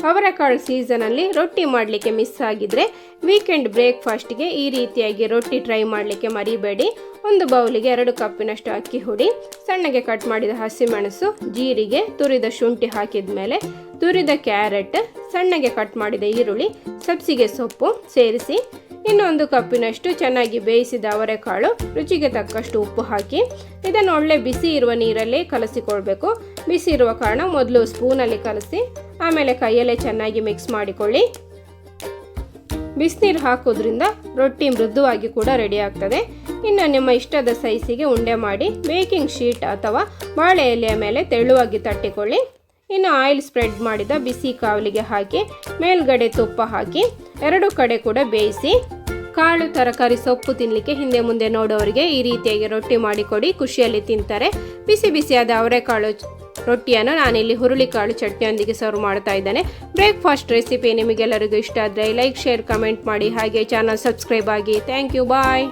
ಅವರೆಕಾಳು ಸೀಸನಲ್ಲಿ ರೊಟ್ಟಿ ಮಾಡಲಿಕ್ಕೆ ಮಿಸ್ ಆಗಿದ್ರೆ ವೀಕೆಂಡ್ ಬ್ರೇಕ್ಫಾಸ್ಟ್ಗೆ ಈ ರೀತಿಯಾಗಿ ರೊಟ್ಟಿ ಟ್ರೈ ಮಾಡಲಿಕ್ಕೆ ಮರಿಬೇಡಿ. ಒಂದು ಬೌಲಿಗೆ 2 ಕಪ್ಪಿನಷ್ಟು ಅಕ್ಕಿ ಹುಡಿ, ಸಣ್ಣಗೆ ಕಟ್ ಮಾಡಿದ ಹಸಿಮೆಣಸು, ಜೀರಿಗೆ, ತುರಿದ ಶುಂಠಿ ಹಾಕಿದ ಮೇಲೆ ತುರಿದ ಕ್ಯಾರೆಟ್, ಸಣ್ಣಗೆ ಕಟ್ ಮಾಡಿದ ಈರುಳ್ಳಿ, ಸಬ್ಸಿಗೆ ಸೊಪ್ಪು ಸೇರಿಸಿ ಇನ್ನು 1 ಕಪ್ಪಿನಷ್ಟು ಚೆನ್ನಾಗಿ ಬೇಯಿಸಿದ ಅವರೆಕಾಳು, ರುಚಿಗೆ ತಕ್ಕಷ್ಟು ಉಪ್ಪು ಹಾಕಿ ಇದನ್ನು ಒಳ್ಳೆ ಬಿಸಿ ಇರುವ ನೀರಲ್ಲಿ ಕಲಸಿಕೊಳ್ಬೇಕು. ಬಿಸಿ ಇರುವ ಕಾರಣ ಮೊದಲು ಸ್ಪೂನಲ್ಲಿ ಕಲಸಿ ಆಮೇಲೆ ಕೈಯಲ್ಲೇ ಚೆನ್ನಾಗಿ ಮಿಕ್ಸ್ ಮಾಡಿಕೊಳ್ಳಿ. ಬಿಸಿನೀರು ಹಾಕೋದ್ರಿಂದ ರೊಟ್ಟಿ ಮೃದುವಾಗಿ ಕೂಡ ರೆಡಿ ಆಗ್ತದೆ. ಇನ್ನು ನಿಮ್ಮ ಇಷ್ಟದ ಸೈಜಿಗೆ ಉಂಡೆ ಮಾಡಿ ಬೇಕಿಂಗ್ ಶೀಟ್ ಅಥವಾ ಬಾಳೆ ಎಲೆಯ ಮೇಲೆ ತೆಳುವಾಗಿ ತಟ್ಟಿಕೊಳ್ಳಿ. ಇನ್ನು ಆಯಿಲ್ ಸ್ಪ್ರೆಡ್ ಮಾಡಿದ ಬಿಸಿ ಕಾವಲಿಗೆ ಹಾಕಿ ಮೇಲ್ಗಡೆ ತುಪ್ಪ ಹಾಕಿ 2 ಕಡೆ ಕೂಡ ಬೇಯಿಸಿ. ಕಾಳು ತರಕಾರಿ ಸೊಪ್ಪು ತಿನ್ನಲಿಕ್ಕೆ ಹಿಂದೆ ಮುಂದೆ ನೋಡೋರಿಗೆ ಈ ರೀತಿಯಾಗಿ ರೊಟ್ಟಿ ಮಾಡಿಕೊಡಿ, ಖುಷಿಯಲ್ಲಿ ತಿಂತಾರೆ. ಬಿಸಿ ಬಿಸಿಯಾದ ಅವರೆಕಾಳು ರೊಟ್ಟಿಯನ್ನು ನಾನಿಲ್ಲಿ ಹುರುಳಿಕಾಳು ಚಟ್ನಿಯೊಂದಿಗೆ ಸರ್ವ್ ಮಾಡ್ತಾ ಇದ್ದೇನೆ. ಬ್ರೇಕ್ಫಾಸ್ಟ್ ರೆಸಿಪಿ ನಿಮಗೆಲ್ಲರಿಗೂ ಇಷ್ಟ ಆದರೆ ಲೈಕ್, ಶೇರ್, ಕಮೆಂಟ್ ಮಾಡಿ. ಹಾಗೆ ಚಾನಲ್ ಸಬ್ಸ್ಕ್ರೈಬ್ ಆಗಿ. Thank you, bye.